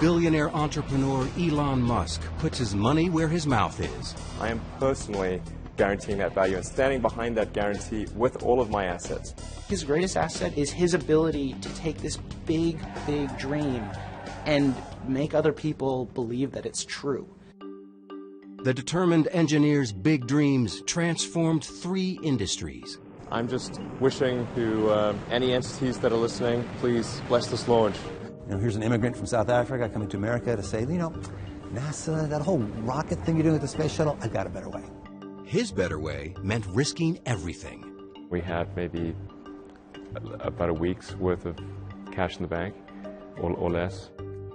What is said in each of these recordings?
Billionaire entrepreneur Elon Musk puts his money where his mouth is. I am personally guaranteeing that value and standing behind that guarantee with all of my assets. His greatest asset is his ability to take this big, big dream and make other people believe that it's true. The determined engineer's big dreams transformed 3 industries. I'm just wishing to any entities that are listening, please bless this launch. Here's an immigrant from South Africa coming to America to say, NASA, that whole rocket thing you're doing with the space shuttle, I've got a better way. His better way meant risking everything. We had maybe about a week's worth of cash in the bank, or less.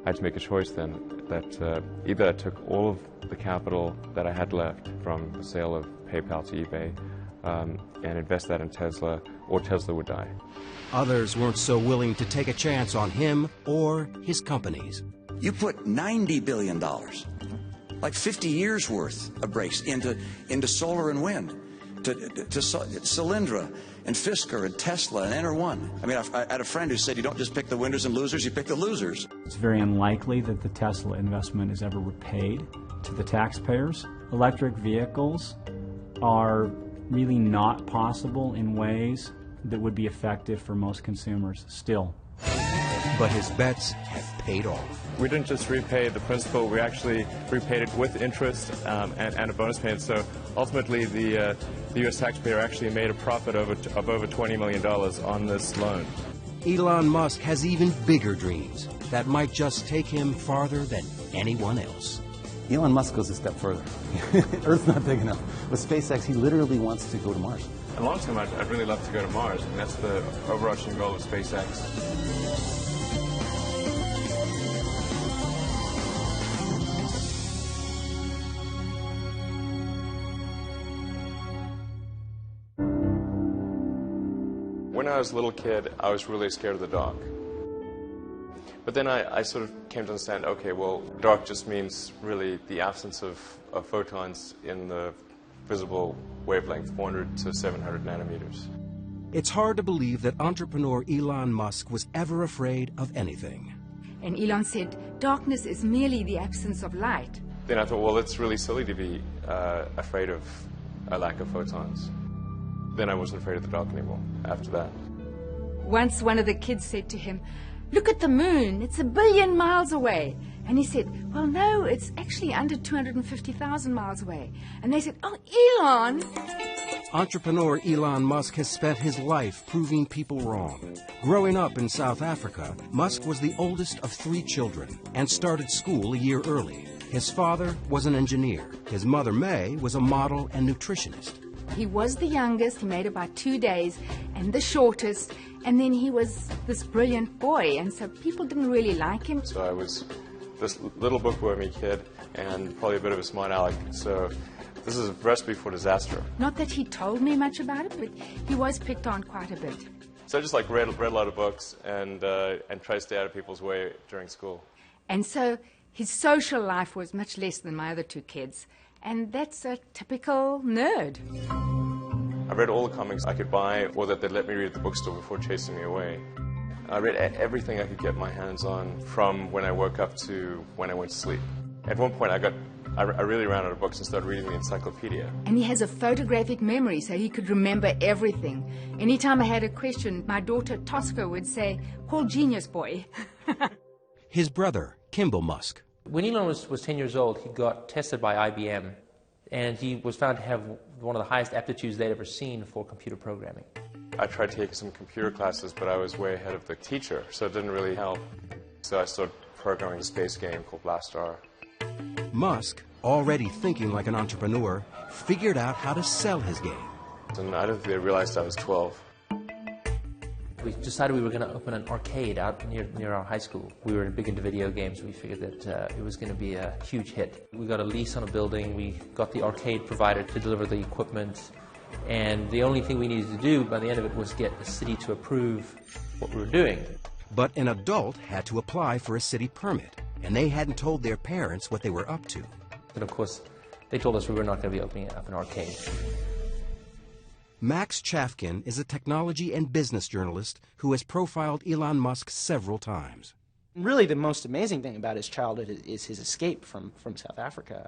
I had to make a choice then that either I took all of the capital that I had left from the sale of PayPal to eBay and invest that in Tesla, or Tesla would die. Others weren't so willing to take a chance on him or his companies. You put $90 billion, like 50 years worth of breaks into solar and wind, to Solyndra and Fisker and Tesla and Enter1. I mean, I had a friend who said you don't just pick the winners and losers, you pick the losers. It's very unlikely that the Tesla investment is ever repaid to the taxpayers. Electric vehicles are really not possible in ways that would be effective for most consumers still. But his bets have paid off. We didn't just repay the principal, we actually repaid it with interest and a bonus payment. So ultimately the U.S. taxpayer actually made a profit of over $20 million on this loan. Elon Musk has even bigger dreams that might just take him farther than anyone else. Elon Musk goes a step further. Earth's not big enough. With SpaceX, he literally wants to go to Mars. In the long term, I'd really love to go to Mars, and that's the overarching goal of SpaceX. When I was a little kid, I was really scared of the dark. But then I sort of came to understand, okay, well, dark just means really the absence of photons in the visible wavelength, 400 to 700 nanometers. It's hard to believe that entrepreneur Elon Musk was ever afraid of anything. And Elon said, darkness is merely the absence of light. Then I thought, well, it's really silly to be afraid of a lack of photons. Then I wasn't afraid of the dark anymore after that. Once one of the kids said to him, look at the moon, it's 1 billion miles away. And he said, well, no, it's actually under 250,000 miles away. And they said, oh, Elon! Entrepreneur Elon Musk has spent his life proving people wrong. Growing up in South Africa, Musk was the oldest of 3 children and started school a year early. His father was an engineer. His mother, May, was a model and nutritionist. He was the youngest, he made about 2 days, and the shortest, and then he was this brilliant boy, and so people didn't really like him. So I was this little bookwormy kid and probably a bit of a smart aleck, so this is a recipe for disaster. Not that he told me much about it, but he was picked on quite a bit. So I just read a lot of books and tried to stay out of people's way during school. And so his social life was much less than my other 2 kids, and that's a typical nerd. I read all the comics I could buy or that they'd let me read at the bookstore before chasing me away. I read everything I could get my hands on from when I woke up to when I went to sleep. At one point I really ran out of books and started reading the encyclopedia. And he has a photographic memory, so he could remember everything. Anytime I had a question, my daughter Tosca would say, call Genius Boy. His brother, Kimball Musk. When Elon was 10 years old, he got tested by IBM, and he was found to have one of the highest aptitudes they'd ever seen for computer programming. I tried taking some computer classes, but I was way ahead of the teacher, so it didn't really help. So I started programming a space game called Blastar. Musk, already thinking like an entrepreneur, figured out how to sell his game. And I don't think they realized I was 12. We decided we were going to open an arcade out near our high school. We were big into video games. We figured that it was going to be a huge hit. We got a lease on a building. We got the arcade provider to deliver the equipment. And the only thing we needed to do by the end of it was get the city to approve what we were doing. But an adult had to apply for a city permit, and they hadn't told their parents what they were up to. And of course, they told us we were not going to be opening up an arcade. Max Chafkin is a technology and business journalist who has profiled Elon Musk several times. Really, the most amazing thing about his childhood is his escape from South Africa.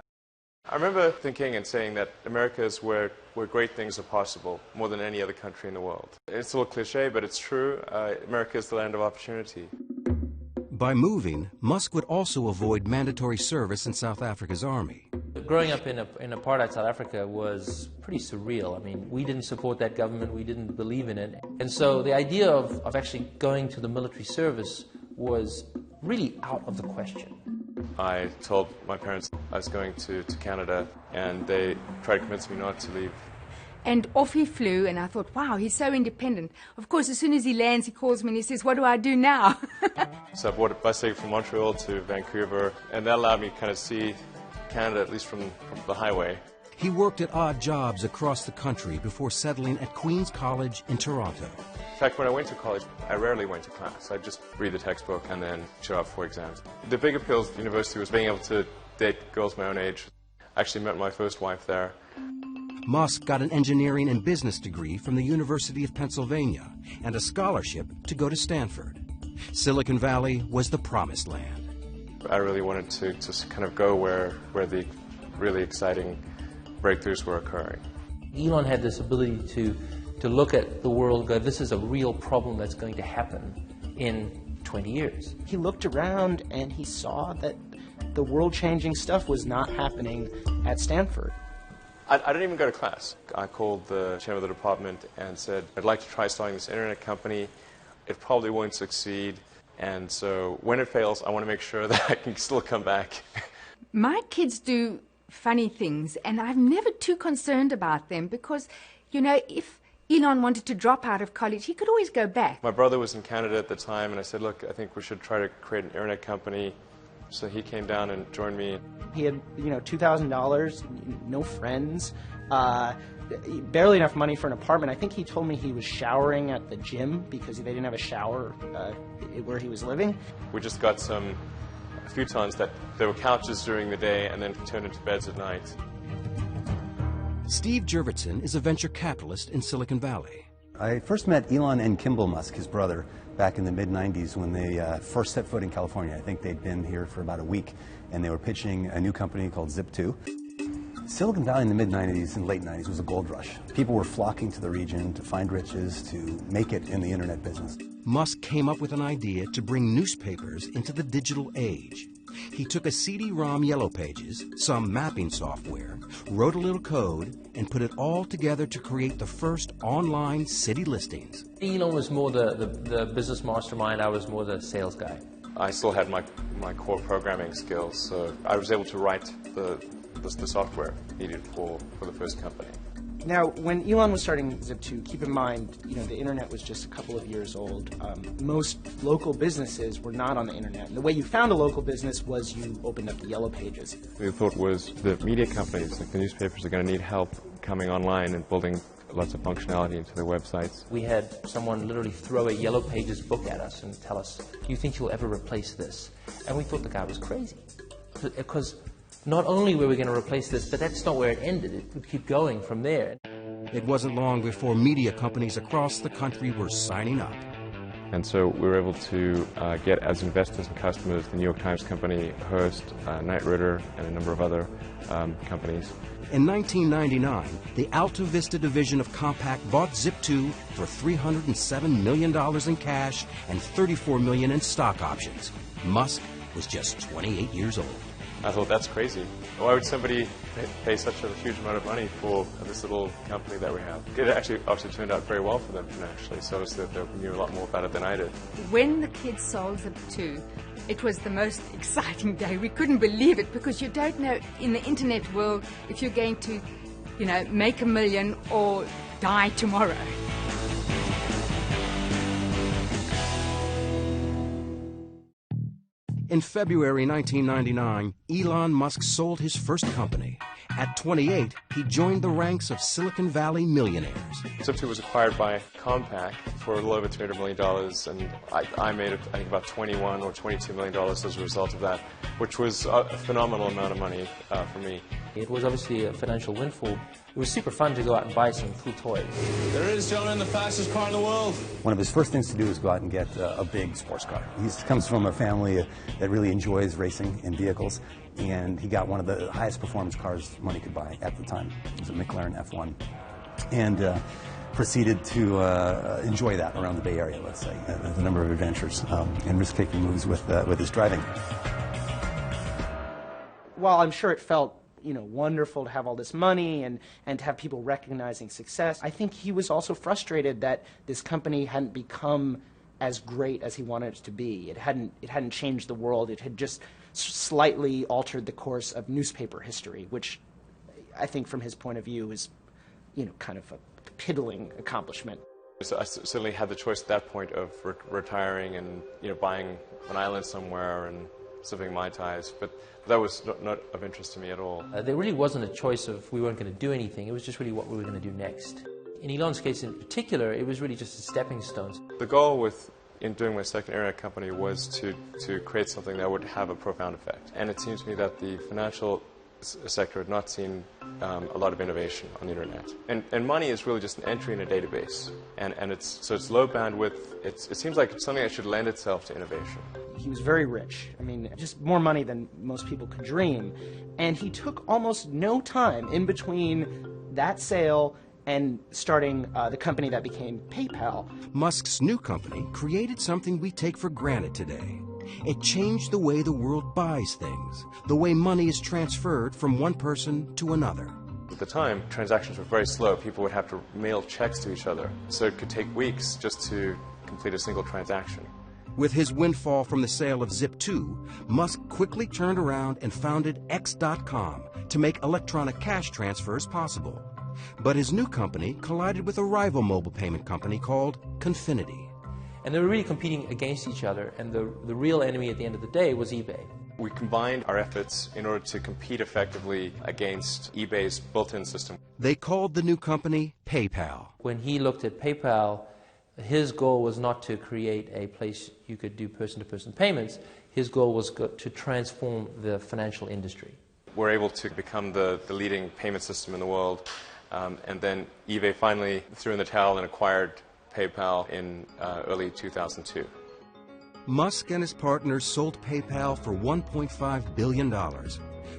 I remember thinking and saying that America is where great things are possible, more than any other country in the world. It's a little cliche, but it's true. America is the land of opportunity. By moving, Musk would also avoid mandatory service in South Africa's army. Growing up in apartheid South Africa was pretty surreal. I mean, we didn't support that government, we didn't believe in it. And so the idea of actually going to the military service was really out of the question. I told my parents I was going to Canada, and they tried to convince me not to leave. And off he flew, and I thought, wow, he's so independent. Of course, as soon as he lands, he calls me and he says, what do I do now? So I bought a bus ticket from Montreal to Vancouver, and that allowed me to kind of see Canada, at least from the highway. He worked at odd jobs across the country before settling at Queen's College in Toronto. In fact, when I went to college, I rarely went to class. I'd just read the textbook and then show up for exams. The big appeal of university was being able to date girls my own age. I actually met my first wife there. Musk got an engineering and business degree from the University of Pennsylvania and a scholarship to go to Stanford. Silicon Valley was the promised land. I really wanted to kind of go where the really exciting breakthroughs were occurring. Elon had this ability to look at the world and go, this is a real problem that's going to happen in 20 years. He looked around and he saw that the world-changing stuff was not happening at Stanford. I didn't even go to class. I called the chairman of the department and said, I'd like to try starting this internet company. It probably won't succeed, and so when it fails, I want to make sure that I can still come back. My kids do funny things, and I'm never too concerned about them because, you know, if Elon wanted to drop out of college, he could always go back. My brother was in Canada at the time, and I said, look, I think we should try to create an internet company. So he came down and joined me. He had, $2,000, no friends, barely enough money for an apartment. I think he told me he was showering at the gym because they didn't have a shower where he was living. We just got some futons that there were couches during the day and then turned into beds at night. Steve Jurvetson is a venture capitalist in Silicon Valley. I first met Elon and Kimball Musk, his brother, back in the mid-90s when they first set foot in California. I think they'd been here for about a week, and they were pitching a new company called Zip2. Silicon Valley in the mid-90s and late 90s was a gold rush. People were flocking to the region to find riches, to make it in the internet business. Musk came up with an idea to bring newspapers into the digital age. He took a CD-ROM Yellow Pages, some mapping software, wrote a little code, and put it all together to create the first online city listings. Elon was more the business mastermind, I was more the sales guy. I still had my core programming skills, so I was able to write the software needed for the first company. Now, when Elon was starting Zip2, keep in mind, the internet was just a couple of years old. Most local businesses were not on the internet. And the way you found a local business was you opened up the Yellow Pages. The thought was the media companies, like the newspapers, are going to need help coming online and building lots of functionality into their websites. We had someone literally throw a Yellow Pages book at us and tell us, do you think you'll ever replace this? And we thought the guy was crazy. Because not only were we going to replace this, but that's not where it ended. It would keep going from there. It wasn't long before media companies across the country were signing up. And so we were able to get as investors and customers the New York Times Company, Hearst, Knight Ridder, and a number of other companies. In 1999, the Alta Vista division of Compaq bought Zip2 for $307 million in cash and $34 million in stock options. Musk was just 28 years old. I thought, that's crazy. Why would somebody pay such a huge amount of money for this little company that we have? It actually obviously turned out very well for them financially, so obviously they knew a lot more about it than I did. When the kids sold Zip2, it was the most exciting day. We couldn't believe it because you don't know in the internet world if you're going to, make $1 million or die tomorrow. In February 1999, Elon Musk sold his first company. At 28, he joined the ranks of Silicon Valley millionaires. Zip2 was acquired by Compaq for a little over $200 million, and I made, I think, about $21 or $22 million as a result of that, which was a phenomenal amount of money for me. It was obviously a financial windfall. It was super fun to go out and buy some cool toys. There is, gentlemen, the fastest car in the world. One of his first things to do is go out and get a big sports car. He comes from a family that really enjoys racing in vehicles, and he got one of the highest performance cars money could buy at the time. It was a McLaren F1. And proceeded to enjoy that around the Bay Area, let's say, a number of adventures and risk-taking moves with his driving. While I'm sure it felt wonderful to have all this money and to have people recognizing success, I think he was also frustrated that this company hadn't become as great as he wanted it to be. It hadn't changed the world. It had just slightly altered the course of newspaper history, which I think from his point of view is, kind of a piddling accomplishment. So I certainly had the choice at that point of retiring and buying an island somewhere and sipping Mai Tais, but that was not of interest to me at all. There really wasn't a choice of we weren't going to do anything. It was just really what we were going to do next. In Elon's case in particular, it was really just a stepping stone. The goal in doing my second internet company was to create something that would have a profound effect. And it seems to me that the financial sector had not seen a lot of innovation on the internet. And money is really just an entry in a database. And it's low bandwidth. It seems like it's something that should lend itself to innovation. He was very rich. I mean, just more money than most people could dream. And he took almost no time in between that sale and starting the company that became PayPal. Musk's new company created something we take for granted today. It changed the way the world buys things, the way money is transferred from one person to another. At the time, transactions were very slow. People would have to mail checks to each other, so it could take weeks just to complete a single transaction. With his windfall from the sale of Zip2, Musk quickly turned around and founded X.com to make electronic cash transfers possible. But his new company collided with a rival mobile payment company called Confinity. And they were really competing against each other, and the real enemy at the end of the day was eBay. We combined our efforts in order to compete effectively against eBay's built-in system. They called the new company PayPal. When he looked at PayPal, his goal was not to create a place you could do person-to-person payments. His goal was to transform the financial industry. We're able to become the leading payment system in the world, and then eBay finally threw in the towel and acquired PayPal in early 2002. Musk and his partners sold PayPal for $1.5 billion.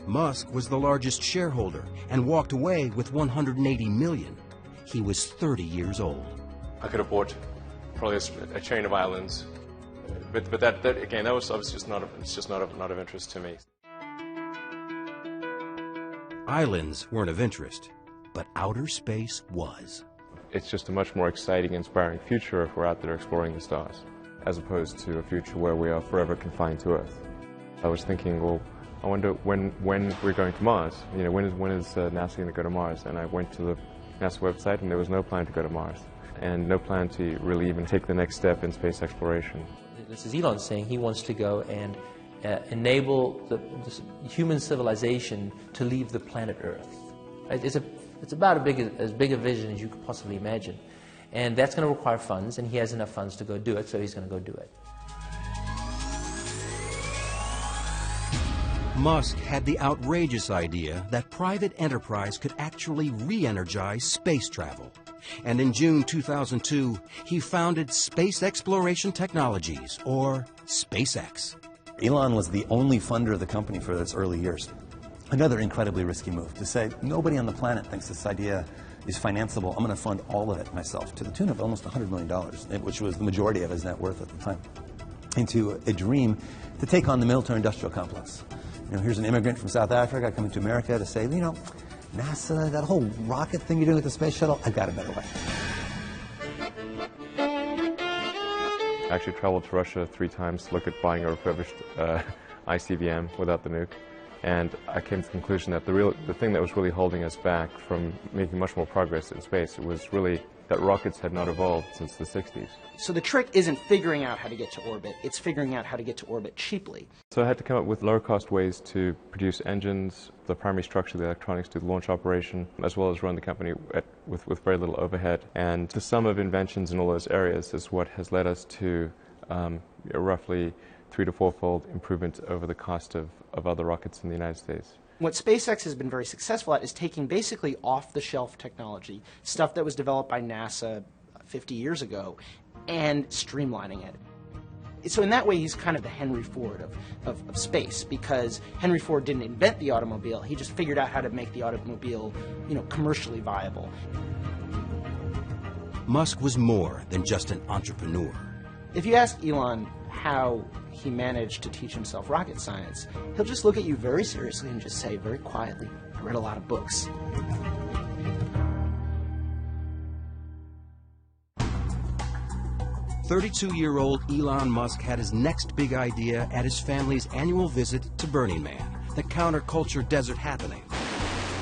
Musk was the largest shareholder and walked away with $180 million. He was 30 years old. I could have bought probably a chain of islands, but that again, that was obviously just not of interest to me. Islands weren't of interest, but outer space was. It's just a much more exciting, inspiring future if we're out there exploring the stars, as opposed to a future where we are forever confined to Earth. I was thinking, well, I wonder when we're going to Mars. When is NASA going to go to Mars? And I went to the NASA website, and there was no plan to go to Mars, and no plan to really even take the next step in space exploration. This is Elon saying he wants to go and enable this human civilization to leave the planet Earth. It's about as big a vision as you could possibly imagine. And that's going to require funds, and he has enough funds to go do it, so he's going to go do it. Musk had the outrageous idea that private enterprise could actually re-energize space travel. And in June 2002, he founded Space Exploration Technologies, or SpaceX. Elon was the only funder of the company for its early years. Another incredibly risky move to say, nobody on the planet thinks this idea is financeable. I'm going to fund all of it myself, to the tune of almost $100 million, which was the majority of his net worth at the time, into a dream to take on the military-industrial complex. Here's an immigrant from South Africa coming to America to say, NASA, that whole rocket thing you're doing with the space shuttle, I've got a better way. I actually traveled to Russia 3 times to look at buying a refurbished ICBM without the nuke. And I came to the conclusion that the thing that was really holding us back from making much more progress in space was really that rockets had not evolved since the 60s. So the trick isn't figuring out how to get to orbit, it's figuring out how to get to orbit cheaply. So I had to come up with lower-cost ways to produce engines, the primary structure, the electronics, do the launch operation, as well as run the company with very little overhead. And the sum of inventions in all those areas is what has led us to a roughly 3- to 4-fold improvement over the cost of other rockets in the United States. What SpaceX has been very successful at is taking basically off-the-shelf technology, stuff that was developed by NASA 50 years ago, and streamlining it. So in that way, he's kind of the Henry Ford of space, because Henry Ford didn't invent the automobile, he just figured out how to make the automobile, commercially viable. Musk was more than just an entrepreneur. If you ask Elon how he managed to teach himself rocket science, he'll just look at you very seriously and just say very quietly, "I read a lot of books." "32-year-old Elon Musk had his next big idea at his family's annual visit to Burning Man, the counterculture desert happening.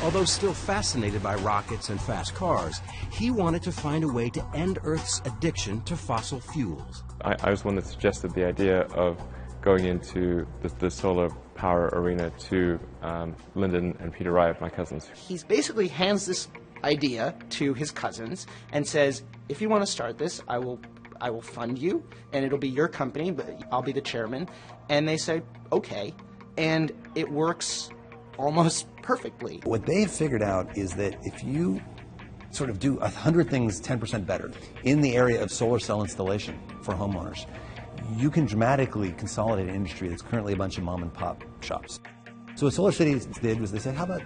Although still fascinated by rockets and fast cars, he wanted to find a way to end Earth's addiction to fossil fuels. I was one that suggested the idea of going into the solar power arena to Lyndon and Peter Wright, my cousins. He basically hands this idea to his cousins and says, "If you want to start this, I will fund you, and it'll be your company, but I'll be the chairman." And they say, "Okay," and it works almost perfectly. What they've figured out is that if you sort of do 100 things 10% better in the area of solar cell installation for homeowners, you can dramatically consolidate an industry that's currently a bunch of mom and pop shops. So what Solar City did was they said, how about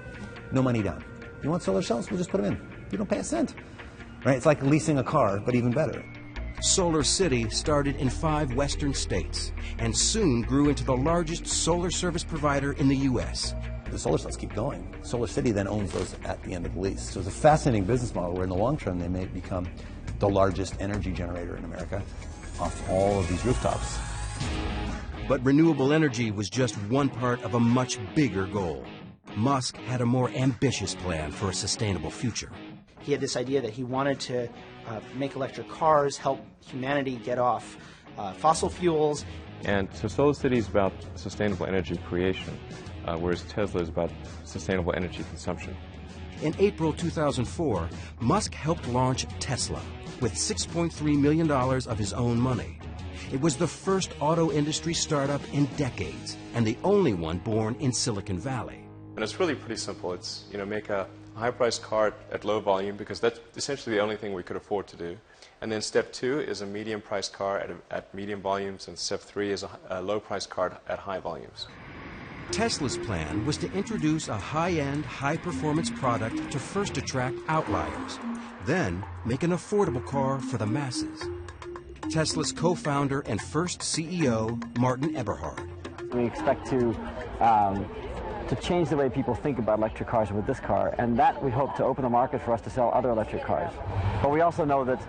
no money down? You want solar cells? We'll just put them in. You don't pay a cent. Right? It's like leasing a car, but even better. Solar City started in 5 western states and soon grew into the largest solar service provider in the U.S. The solar cells keep going. Solar City then owns those at the end of the lease. So it's a fascinating business model where in the long term they may become the largest energy generator in America off all of these rooftops. But renewable energy was just one part of a much bigger goal. Musk had a more ambitious plan for a sustainable future. He had this idea that he wanted to make electric cars, help humanity get off fossil fuels. And so Solar City is about sustainable energy creation, whereas Tesla is about sustainable energy consumption. In April 2004, Musk helped launch Tesla with $6.3 million of his own money. It was the first auto industry startup in decades, and the only one born in Silicon Valley. And it's really pretty simple. It's, make a high-priced car at low volume, because that's essentially the only thing we could afford to do. And then step 2 is a medium-priced car at medium volumes, and step 3 is a low-priced car at high volumes. Tesla's plan was to introduce a high-end, high-performance product to first attract outliers, then make an affordable car for the masses. Tesla's co-founder and first CEO, Martin Eberhard. We expect to change the way people think about electric cars with this car, and that we hope to open the market for us to sell other electric cars. But we also know that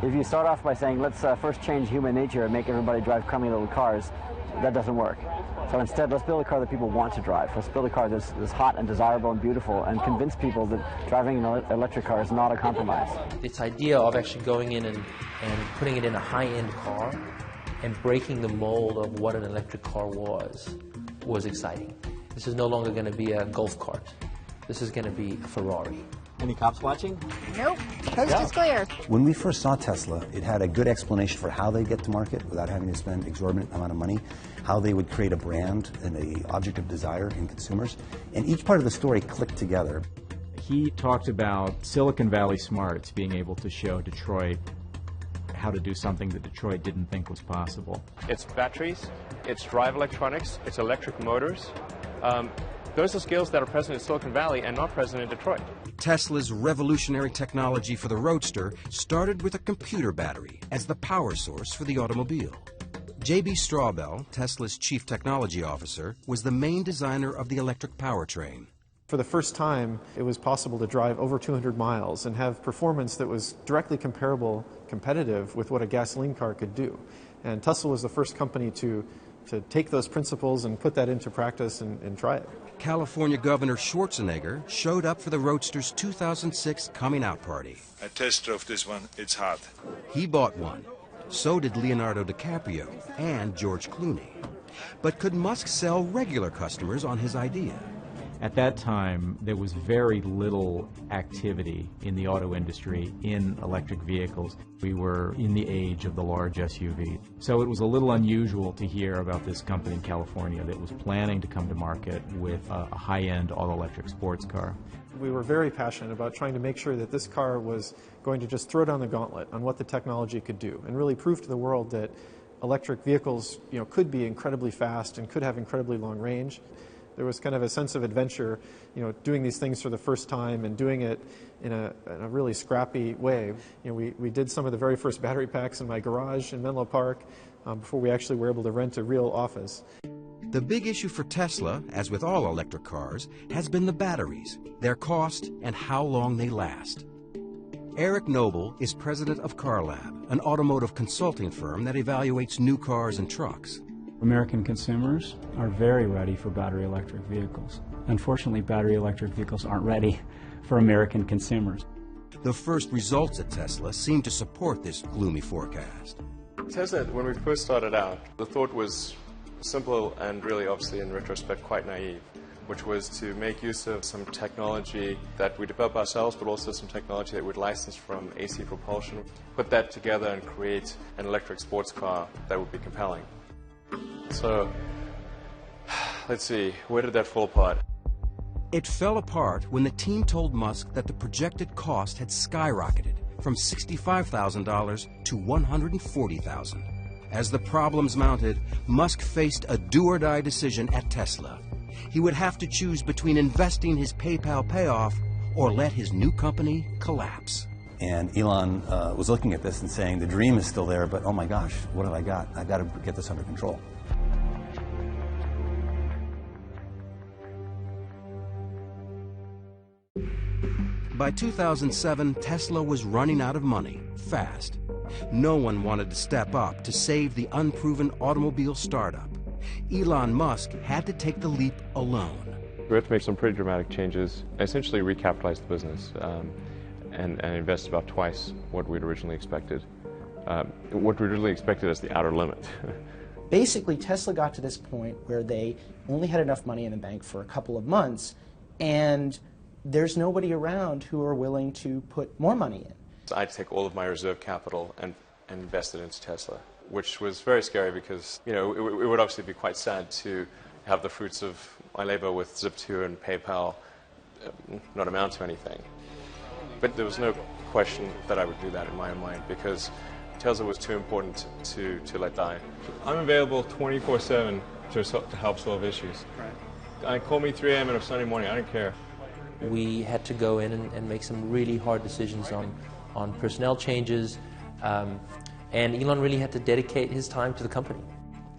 if you start off by saying, let's first change human nature and make everybody drive crummy little cars, that doesn't work. So instead, let's build a car that people want to drive. Let's build a car that's hot and desirable and beautiful, and convince people that driving an electric car is not a compromise. This idea of actually going in and putting it in a high-end car and breaking the mold of what an electric car was exciting. This is no longer going to be a golf cart. This is going to be a Ferrari. Any cops watching? Nope. Coast is clear. When we first saw Tesla, it had a good explanation for how they get to market without having to spend exorbitant amount of money, how they would create a brand and an object of desire in consumers, and each part of the story clicked together. He talked about Silicon Valley smarts being able to show Detroit how to do something that Detroit didn't think was possible. It's batteries, it's drive electronics, it's electric motors. Those are skills that are present in Silicon Valley and not present in Detroit. Tesla's revolutionary technology for the Roadster started with a computer battery as the power source for the automobile. J.B. Straubel, Tesla's chief technology officer, was the main designer of the electric powertrain. For the first time, it was possible to drive over 200 miles and have performance that was directly competitive with what a gasoline car could do. And Tesla was the first company to to take those principles and put that into practice and try it. California Governor Schwarzenegger showed up for the Roadster's 2006 coming out party. I test drove this one. It's hot. He bought one. So did Leonardo DiCaprio and George Clooney. But could Musk sell regular customers on his idea? At that time, there was very little activity in the auto industry in electric vehicles. We were in the age of the large SUV. So it was a little unusual to hear about this company in California that was planning to come to market with a high-end all-electric sports car. We were very passionate about trying to make sure that this car was going to just throw down the gauntlet on what the technology could do and really prove to the world that electric vehicles, could be incredibly fast and could have incredibly long range. There was kind of a sense of adventure, doing these things for the first time and doing it in a really scrappy way. We did some of the very first battery packs in my garage in Menlo Park before we actually were able to rent a real office. The big issue for Tesla, as with all electric cars, has been the batteries, their cost, and how long they last. Eric Noble is president of CarLab, an automotive consulting firm that evaluates new cars and trucks. American consumers are very ready for battery electric vehicles. Unfortunately, battery electric vehicles aren't ready for American consumers. The first results at Tesla seem to support this gloomy forecast. Tesla, when we first started out, the thought was simple and really, obviously, in retrospect, quite naive, which was to make use of some technology that we develop ourselves, but also some technology that we'd license from AC Propulsion, put that together and create an electric sports car that would be compelling. So, let's see, where did that fall apart? It fell apart when the team told Musk that the projected cost had skyrocketed from $65,000 to $140,000. As the problems mounted, Musk faced a do-or-die decision at Tesla. He would have to choose between investing his PayPal payoff or let his new company collapse. And Elon was looking at this and saying, the dream is still there, but oh my gosh, what have I got? I've got to get this under control. By 2007, Tesla was running out of money, fast. No one wanted to step up to save the unproven automobile startup. Elon Musk had to take the leap alone. We had to make some pretty dramatic changes, essentially recapitalize the business and invest about twice what we'd originally expected. What we really expected as the outer limit. Basically, Tesla got to this point where they only had enough money in the bank for a couple of months, and there's nobody around who are willing to put more money in. So I had to take all of my reserve capital and invest it into Tesla, which was very scary because, it would obviously be quite sad to have the fruits of my labor with Zip2 and PayPal not amount to anything. But there was no question that I would do that in my own mind because Tesla was too important to let die. I'm available 24/7 to help solve issues. Right. Call me 3 a.m. on a Sunday morning, I don't care. We had to go in and make some really hard decisions on personnel changes, and Elon really had to dedicate his time to the company.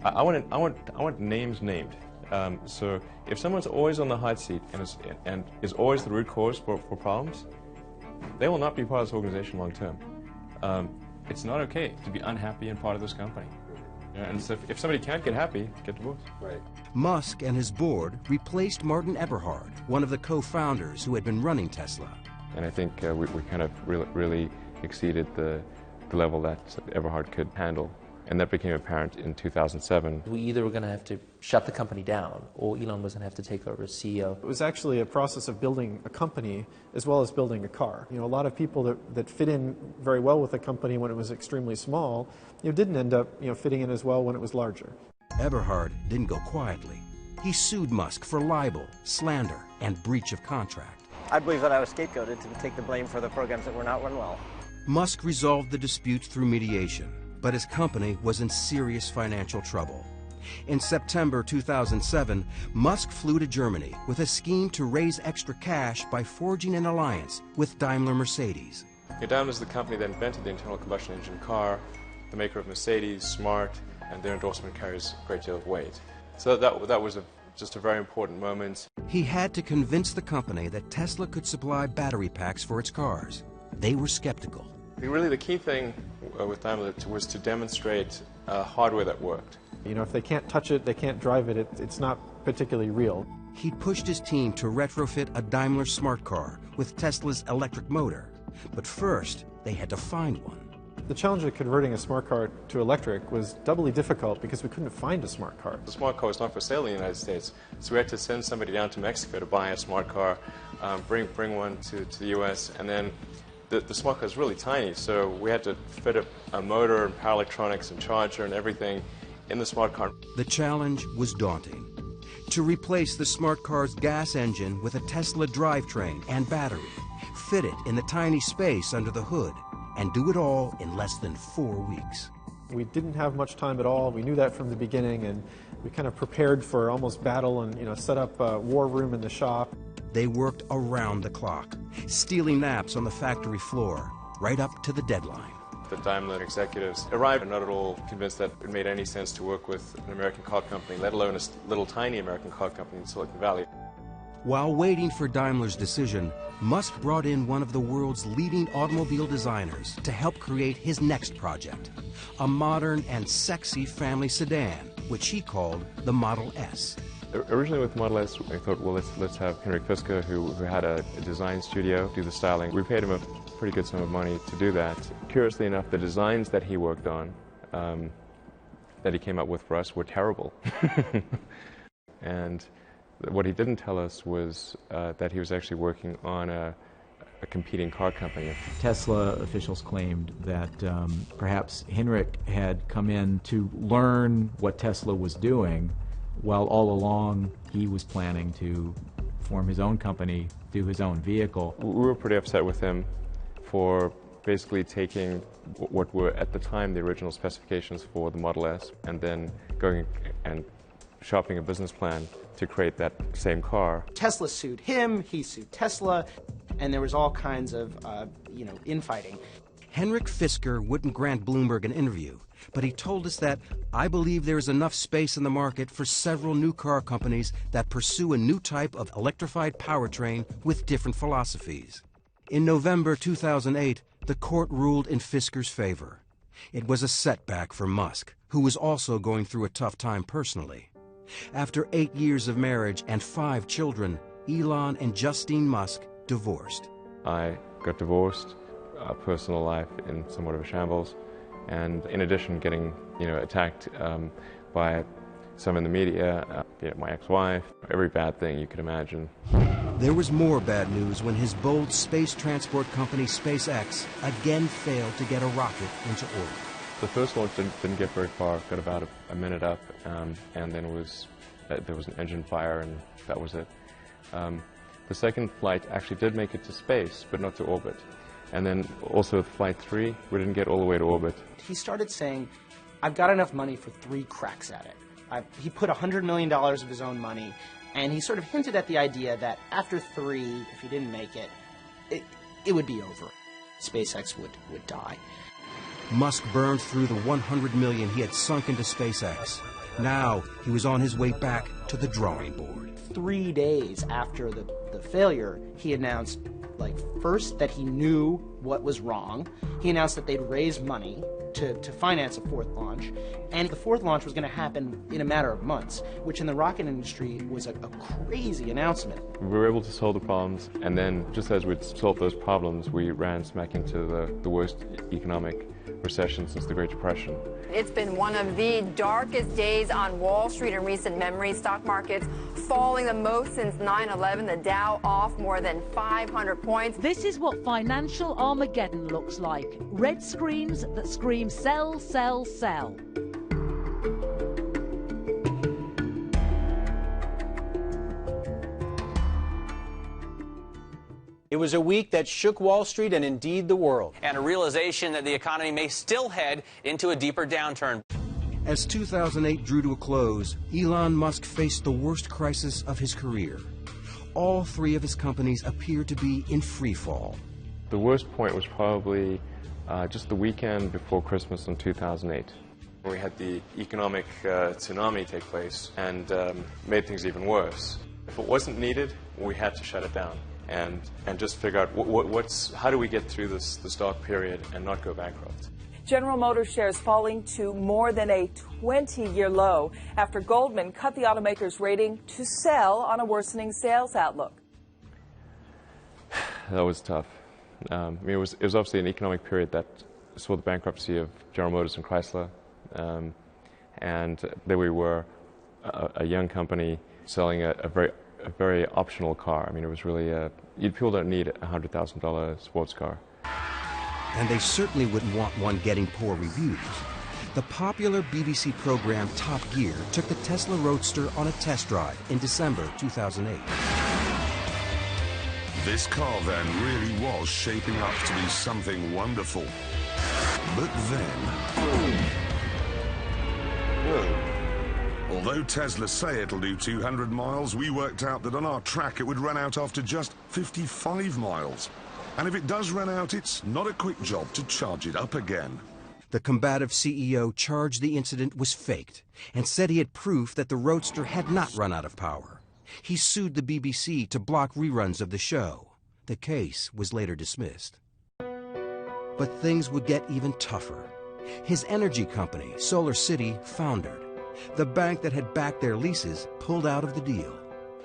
I want names named. So if someone's always on the hot seat and is always the root cause for problems, they will not be part of this organization long term. It's not okay to be unhappy and part of this company. And so if somebody can't get happy, get divorced. Right. Musk and his board replaced Martin Eberhard, one of the co-founders who had been running Tesla. And I think we kind of really exceeded the level that Eberhard could handle. And that became apparent in 2007. We either were going to have to shut the company down or Elon was going to have to take over as CEO. It was actually a process of building a company as well as building a car. A lot of people that fit in very well with a company when it was extremely small, didn't end up fitting in as well when it was larger. Eberhard didn't go quietly. He sued Musk for libel, slander, and breach of contract. I believe that I was scapegoated to take the blame for the programs that were not run well. Musk resolved the disputes through mediation, but his company was in serious financial trouble. In September 2007, Musk flew to Germany with a scheme to raise extra cash by forging an alliance with Daimler-Mercedes. Daimler is the company that invented the internal combustion engine car, the maker of Mercedes, Smart, and their endorsement carries a great deal of weight. So that was just a very important moment. He had to convince the company that Tesla could supply battery packs for its cars. They were skeptical. Really, the key thing with Daimler was to demonstrate hardware that worked. You know, if they can't touch it, they can't drive it, it's not particularly real. He pushed his team to retrofit a Daimler smart car with Tesla's electric motor. But first, they had to find one. The challenge of converting a smart car to electric was doubly difficult because we couldn't find a smart car. The smart car was not for sale in the United States, so we had to send somebody down to Mexico to buy a smart car, bring one to the US, and then the smart car is really tiny, so we had to fit a motor and power electronics and charger and everything in the smart car. The challenge was daunting. To replace the smart car's gas engine with a Tesla drivetrain and battery, fit it in the tiny space under the hood, and do it all in less than 4 weeks. We didn't have much time at all. We knew that from the beginning, and we kind of prepared for almost battle and, you know, set up a war room in the shop. They worked around the clock, stealing naps on the factory floor, right up to the deadline. The Daimler executives arrived not at all convinced that it made any sense to work with an American car company, let alone a little tiny American car company in Silicon Valley. While waiting for Daimler's decision, Musk brought in one of the world's leading automobile designers to help create his next project, a modern and sexy family sedan, which he called the Model S. Originally with Model S, I thought, well, let's have Henrik Fisker, who had a design studio, do the styling. We paid him a pretty good sum of money to do that. Curiously enough, the designs that he worked on, that he came up with for us, were terrible. And what he didn't tell us was that he was actually working on a competing car company. Tesla officials claimed that perhaps Henrik had come in to learn what Tesla was doing, while all along he was planning to form his own company, do his own vehicle. We were pretty upset with him for basically taking what were at the time the original specifications for the Model S and then going and shopping a business plan to create that same car. Tesla sued him, he sued Tesla, and there was all kinds of, infighting. Henrik Fisker wouldn't grant Bloomberg an interview, but he told us that, "I believe there is enough space in the market for several new car companies that pursue a new type of electrified powertrain with different philosophies." In November 2008, the court ruled in Fisker's favor. It was a setback for Musk, who was also going through a tough time personally. After 8 years of marriage and 5 children, Elon and Justine Musk divorced. I got divorced, personal life in somewhat of a shambles, and in addition getting attacked by some in the media, my ex-wife, every bad thing you could imagine. There was more bad news when his bold space transport company SpaceX again failed to get a rocket into orbit. The first launch didn't get very far, got about a minute up, and then there was an engine fire, and that was it. The second flight actually did make it to space, but not to orbit. And then also with Flight 3, we didn't get all the way to orbit. He started saying, "I've got enough money for 3 cracks at it." He put $100 million of his own money, and he sort of hinted at the idea that after 3, if he didn't make it, it would be over. SpaceX would die. Musk burned through the $100 million he had sunk into SpaceX. Now he was on his way back to the drawing board. 3 days after the failure, he announced, first that he knew what was wrong. He announced that they'd raise money to finance a 4th launch, and the 4th launch was going to happen in a matter of months, which in the rocket industry was a crazy announcement. We were able to solve the problems, and then just as we'd solved those problems, we ran smack into the worst economic recession since the Great Depression. It's been one of the darkest days on Wall Street in recent memory. Stock markets falling the most since 9/11, the Dow off more than 500 points. This is what financial Armageddon looks like. Red screens that scream sell, sell, sell. It was a week that shook Wall Street and indeed the world. And a realization that the economy may still head into a deeper downturn. As 2008 drew to a close, Elon Musk faced the worst crisis of his career. All 3 of his companies appeared to be in free fall. The worst point was probably just the weekend before Christmas in 2008. We had the economic tsunami take place and made things even worse. If it wasn't needed, we had to shut it down and just figure out how do we get through this dark period and not go bankrupt. General Motors shares falling to more than a 20-year low after Goldman cut the automaker's rating to sell on a worsening sales outlook. That was tough. I mean, it was obviously an economic period that saw the bankruptcy of General Motors and Chrysler, and there we were, a young company selling a very optional car. I mean, it was really people don't need a $100,000 sports car. And they certainly wouldn't want one getting poor reviews. The popular BBC program Top Gear took the Tesla Roadster on a test drive in December 2008. This car then really was shaping up to be something wonderful. But then... although Tesla say it'll do 200 miles, we worked out that on our track it would run out after just 55 miles. And if it does run out, it's not a quick job to charge it up again. The combative CEO charged the incident was faked and said he had proof that the Roadster had not run out of power. He sued the BBC to block reruns of the show. The case was later dismissed. But things would get even tougher. His energy company, Solar City, foundered. The bank that had backed their leases pulled out of the deal.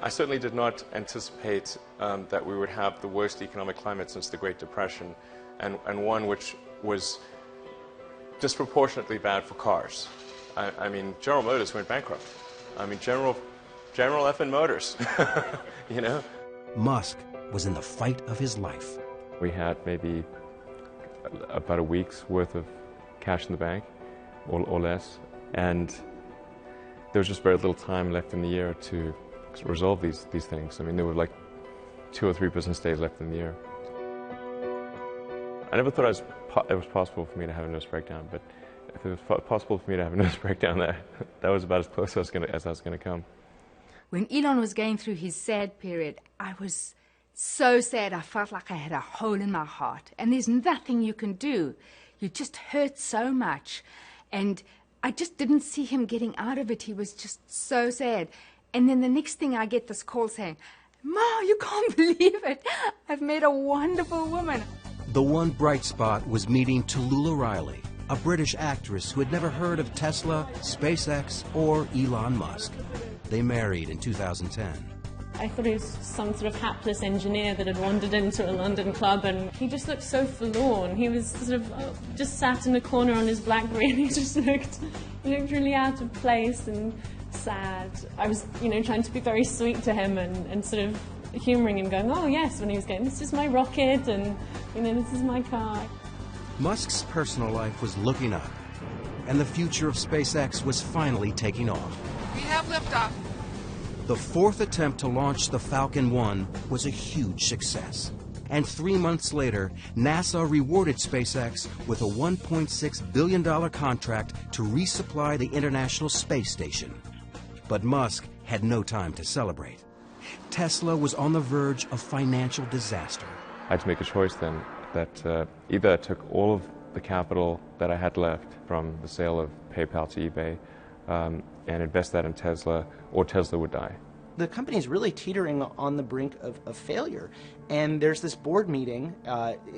I certainly did not anticipate that we would have the worst economic climate since the Great Depression, and one which was disproportionately bad for cars. I mean, General Motors went bankrupt. I mean, General effing Motors, you know? Musk was in the fight of his life. We had maybe about a week's worth of cash in the bank, or less, and there was just very little time left in the year to resolve these things. I mean, there were like 2 or 3 business days left in the year. I never thought it was possible for me to have a nervous breakdown, but if it was possible for me to have a nervous breakdown, that was about as close as I was going to come. When Elon was going through his sad period, I was so sad. I felt like I had a hole in my heart, and there's nothing you can do. You just hurt so much, and I just didn't see him getting out of it. He was just so sad. And then the next thing I get this call saying, "Ma, you can't believe it. I've met a wonderful woman." The one bright spot was meeting Tallulah Riley, a British actress who had never heard of Tesla, SpaceX, or Elon Musk. They married in 2010. I thought he was some sort of hapless engineer that had wandered into a London club, and he just looked so forlorn. He was sort of just sat in a corner on his BlackBerry, and he just looked really out of place and sad. I was, trying to be very sweet to him and sort of humouring him, going, "Oh yes," when he was going, "This is my rocket, and this is my car." Musk's personal life was looking up, and the future of SpaceX was finally taking off. We have liftoff. The 4th attempt to launch the Falcon 1 was a huge success. And 3 months later, NASA rewarded SpaceX with a $1.6 billion contract to resupply the International Space Station. But Musk had no time to celebrate. Tesla was on the verge of financial disaster. I had to make a choice then that either I took all of the capital that I had left from the sale of PayPal to eBay and invest that in Tesla, or Tesla would die. The company is really teetering on the brink of failure. And there's this board meeting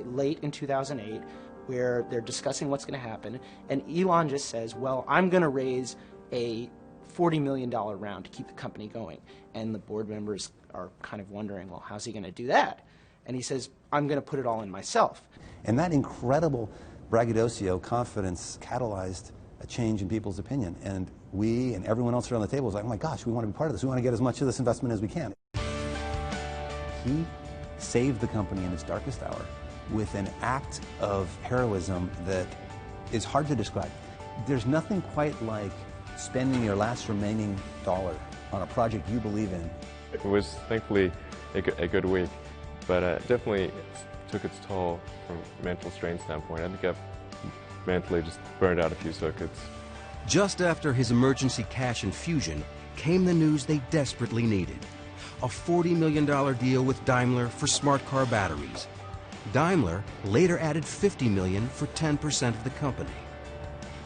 late in 2008 where they're discussing what's going to happen. And Elon just says, well, I'm going to raise a $40 million round to keep the company going. And the board members are kind of wondering, well, how's he going to do that? And he says, I'm going to put it all in myself. And that incredible braggadocio confidence catalyzed a change in people's opinion. And we and everyone else around the table was like, oh my gosh, we want to be part of this. We want to get as much of this investment as we can. He saved the company in its darkest hour with an act of heroism that is hard to describe. There's nothing quite like spending your last remaining dollar on a project you believe in. It was thankfully a good week, but definitely took its toll from a mental strain standpoint. I think I've mentally just burned out a few circuits. Just after his emergency cash infusion came the news they desperately needed. A $40 million deal with Daimler for smart car batteries. Daimler later added $50 million for 10% of the company.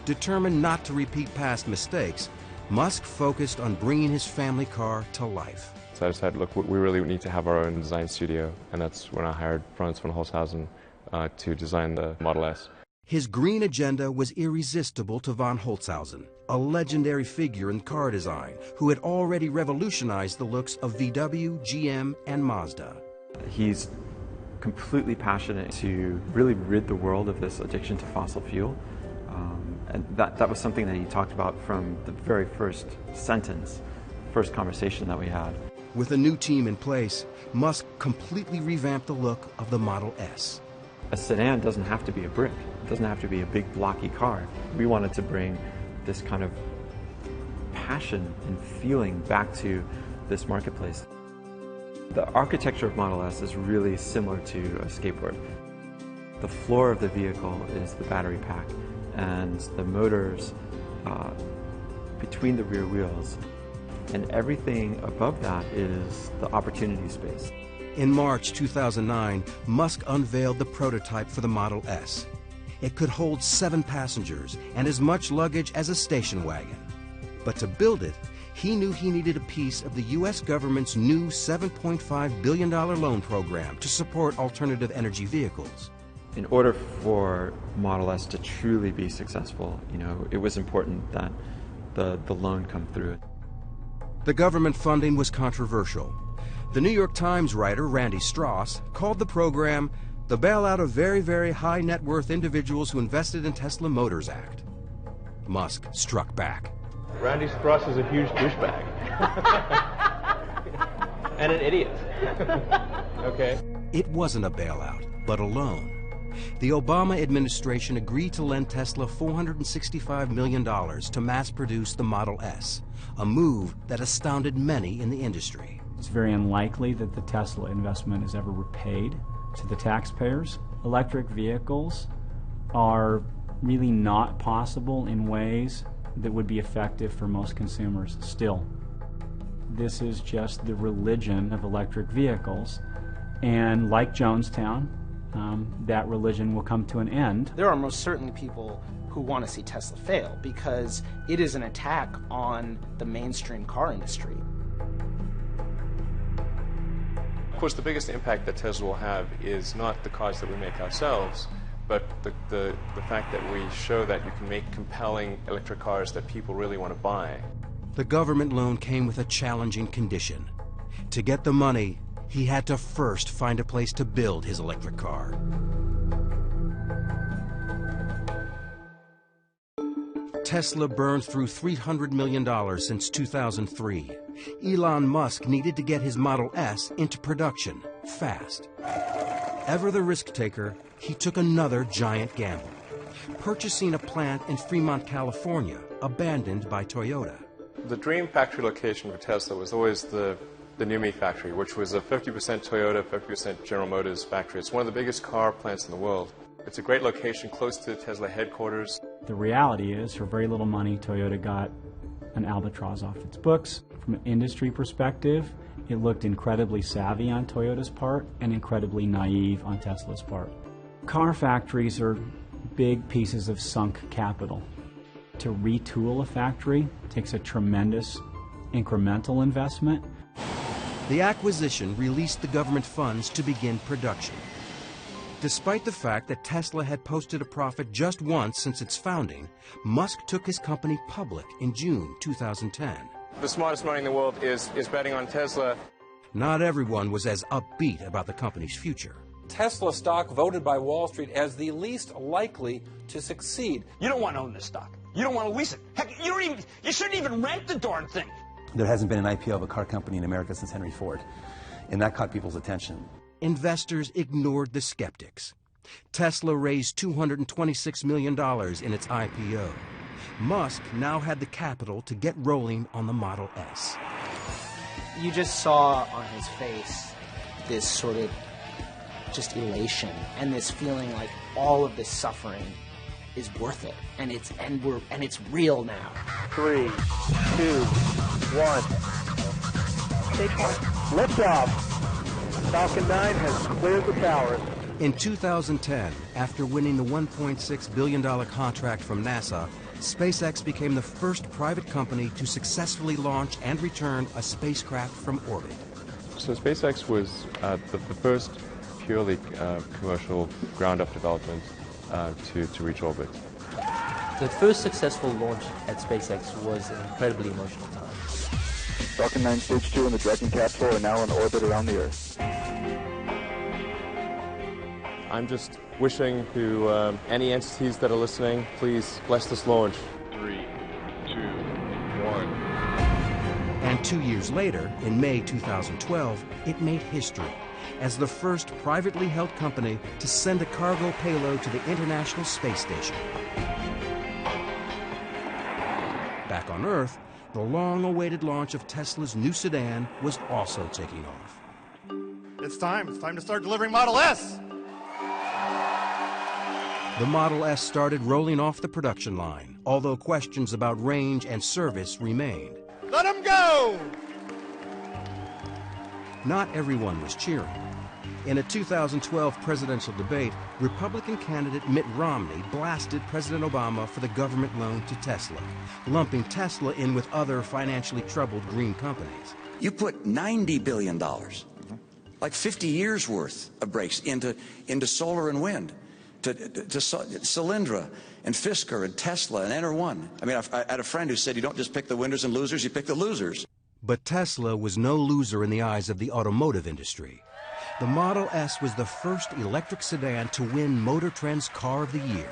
Determined not to repeat past mistakes, Musk focused on bringing his family car to life. So I decided, look, we really need to have our own design studio, and that's when I hired Franz von Holzhausen to design the Model S. His green agenda was irresistible to von Holzhausen, a legendary figure in car design who had already revolutionized the looks of VW, GM, and Mazda. He's completely passionate to really rid the world of this addiction to fossil fuel. And that was something that he talked about from the very first sentence, first conversation that we had. With a new team in place, Musk completely revamped the look of the Model S. A sedan doesn't have to be a brick. It doesn't have to be a big blocky car. We wanted to bring this kind of passion and feeling back to this marketplace. The architecture of Model S is really similar to a skateboard. The floor of the vehicle is the battery pack, and the motors between the rear wheels, and everything above that is the opportunity space. In March 2009, Musk unveiled the prototype for the Model S. It could hold 7 passengers and as much luggage as a station wagon. But to build it, he knew he needed a piece of the U.S. government's new $7.5 billion loan program to support alternative energy vehicles. In order for Model S to truly be successful, it was important that the loan come through. The government funding was controversial. The New York Times writer Randy Strauss called the program the bailout of very, very high net worth individuals who invested in Tesla Motors Act. Musk struck back. Randy Strauss is a huge douchebag. And an idiot. Okay. It wasn't a bailout, but a loan. The Obama administration agreed to lend Tesla $465 million to mass produce the Model S, a move that astounded many in the industry. It's very unlikely that the Tesla investment is ever repaid to the taxpayers. Electric vehicles are really not possible in ways that would be effective for most consumers still. This is just the religion of electric vehicles, and like Jonestown, that religion will come to an end. There are most certainly people who want to see Tesla fail because it is an attack on the mainstream car industry. Of course, the biggest impact that Tesla will have is not the cars that we make ourselves, but the fact that we show that you can make compelling electric cars that people really want to buy. The government loan came with a challenging condition. To get the money, he had to first find a place to build his electric car. Tesla burned through $300 million since 2003. Elon Musk needed to get his Model S into production fast. Ever the risk taker, he took another giant gamble, purchasing a plant in Fremont, California, abandoned by Toyota. The dream factory location for Tesla was always the NUMMI factory, which was a 50% Toyota, 50% General Motors factory. It's one of the biggest car plants in the world. It's a great location close to the Tesla headquarters. The reality is, for very little money, Toyota got an albatross off its books. From an industry perspective, it looked incredibly savvy on Toyota's part and incredibly naive on Tesla's part. Car factories are big pieces of sunk capital. To retool a factory takes a tremendous incremental investment. The acquisition released the government funds to begin production. Despite the fact that Tesla had posted a profit just once since its founding, Musk took his company public in June 2010. The smartest money in the world is betting on Tesla. Not everyone was as upbeat about the company's future. Tesla stock voted by Wall Street as the least likely to succeed. You don't want to own this stock. You don't want to lease it. Heck, you shouldn't even rent the darn thing. There hasn't been an IPO of a car company in America since Henry Ford, and that caught people's attention. Investors ignored the skeptics. Tesla raised $226 million in its IPO. Musk now had the capital to get rolling on the Model S. You just saw on his face this sort of just elation and this feeling like all of this suffering is worth it, and it's real now. 3, 2, 1. Liftoff. Falcon 9 has cleared the towers. In 2010, after winning the $1.6 billion contract from NASA, SpaceX became the first private company to successfully launch and return a spacecraft from orbit. So SpaceX was the first purely commercial ground-up development to reach orbit. The first successful launch at SpaceX was an incredibly emotional time. Falcon 9 Stage 2 and the Dragon capsule are now in orbit around the Earth. I'm just wishing to any entities that are listening, please bless this launch. 3, 2, 1. And 2 years later, in May 2012, it made history as the first privately held company to send a cargo payload to the International Space Station. Back on Earth, the long-awaited launch of Tesla's new sedan was also taking off. It's time to start delivering Model S! The Model S started rolling off the production line, although questions about range and service remained. Let them go! Not everyone was cheering. In a 2012 presidential debate, Republican candidate Mitt Romney blasted President Obama for the government loan to Tesla, lumping Tesla in with other financially troubled green companies. You put $90 billion, like 50 years worth of breaks into solar and wind, to Solyndra and Fisker and Tesla and Enter1. I mean, I had a friend who said you don't just pick the winners and losers, you pick the losers. But Tesla was no loser in the eyes of the automotive industry. The Model S was the first electric sedan to win Motor Trend's Car of the Year.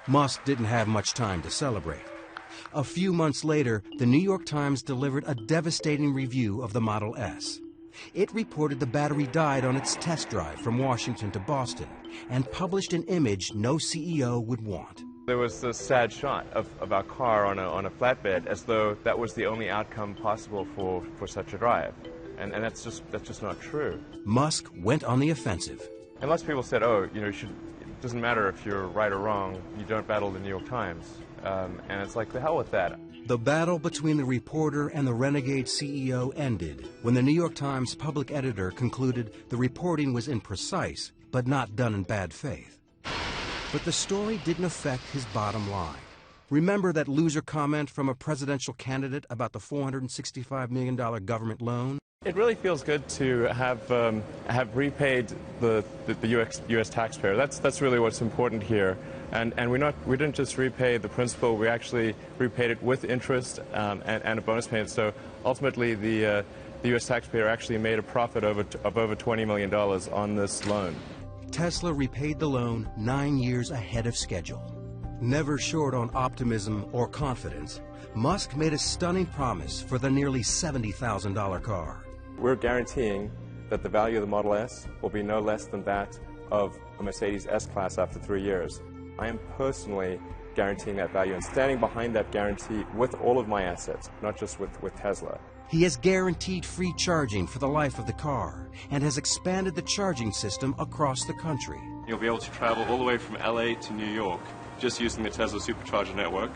Musk didn't have much time to celebrate. A few months later, the New York Times delivered a devastating review of the Model S. It reported the battery died on its test drive from Washington to Boston and published an image no CEO would want. There was this sad shot of our car on a flatbed, as though that was the only outcome possible for such a drive. And that's just not true. Musk went on the offensive. And lots of people said, oh, you know, it doesn't matter if you're right or wrong, you don't battle the New York Times. And it's like, the hell with that. The battle between the reporter and the renegade CEO ended when the New York Times public editor concluded the reporting was imprecise, but not done in bad faith. But the story didn't affect his bottom line. Remember that loser comment from a presidential candidate about the $465 million government loan? It really feels good to have repaid the U.S. taxpayer. That's really what's important here. And we didn't just repay the principal, we actually repaid it with interest and a bonus payment. So ultimately the U.S. taxpayer actually made a profit of over $20 million on this loan. Tesla repaid the loan 9 years ahead of schedule. Never short on optimism or confidence, Musk made a stunning promise for the nearly $70,000 car. We're guaranteeing that the value of the Model S will be no less than that of a Mercedes S-Class after 3 years. I am personally guaranteeing that value and standing behind that guarantee with all of my assets, not just with Tesla. He has guaranteed free charging for the life of the car and has expanded the charging system across the country. You'll be able to travel all the way from LA to New York just using the Tesla Supercharger network.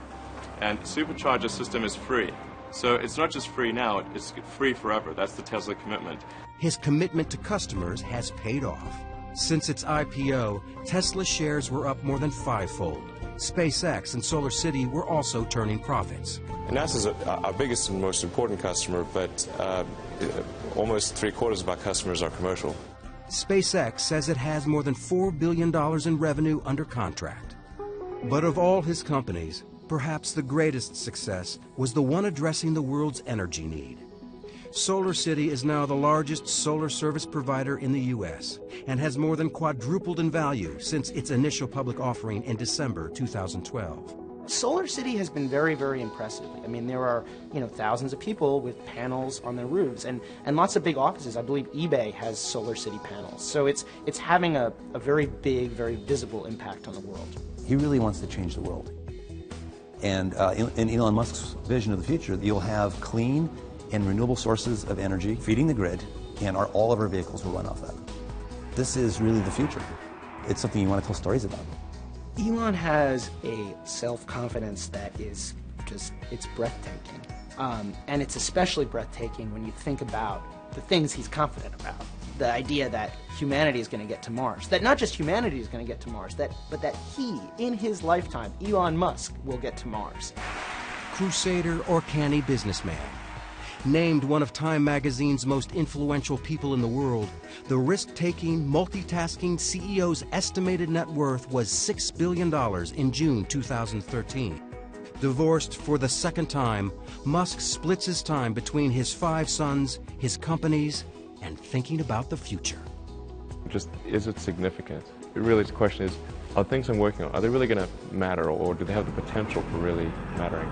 And the Supercharger system is free. So it's not just free now, it's free forever. That's the Tesla commitment. His commitment to customers has paid off. Since its IPO, Tesla shares were up more than 5-fold. SpaceX and Solar City were also turning profits. And NASA's our biggest and most important customer, but almost 3/4 of our customers are commercial. SpaceX says it has more than $4 billion in revenue under contract. But of all his companies, perhaps the greatest success was the one addressing the world's energy need. Solar City is now the largest solar service provider in the U.S. and has more than quadrupled in value since its initial public offering in December 2012. Solar City has been very, very impressive. I mean, there are, thousands of people with panels on their roofs and lots of big offices. I believe eBay has Solar City panels. So it's having a very big, very visible impact on the world. He really wants to change the world. And in Elon Musk's vision of the future, you'll have clean and renewable sources of energy feeding the grid, and all of our vehicles will run off that. This is really the future. It's something you want to tell stories about. Elon has a self-confidence that is it's breathtaking. And it's especially breathtaking when you think about the things he's confident about. The idea that humanity is going to get to Mars. That not just humanity is going to get to Mars, but that he, in his lifetime, Elon Musk, will get to Mars. Crusader or canny businessman. Named one of Time magazine's most influential people in the world, the risk-taking, multitasking CEO's estimated net worth was $6 billion in June 2013. Divorced for the second time, Musk splits his time between his 5 sons, his companies, and thinking about the future. Just, is it significant? Really, the question is, are things I'm working on, are they really going to matter, or do they have the potential for really mattering?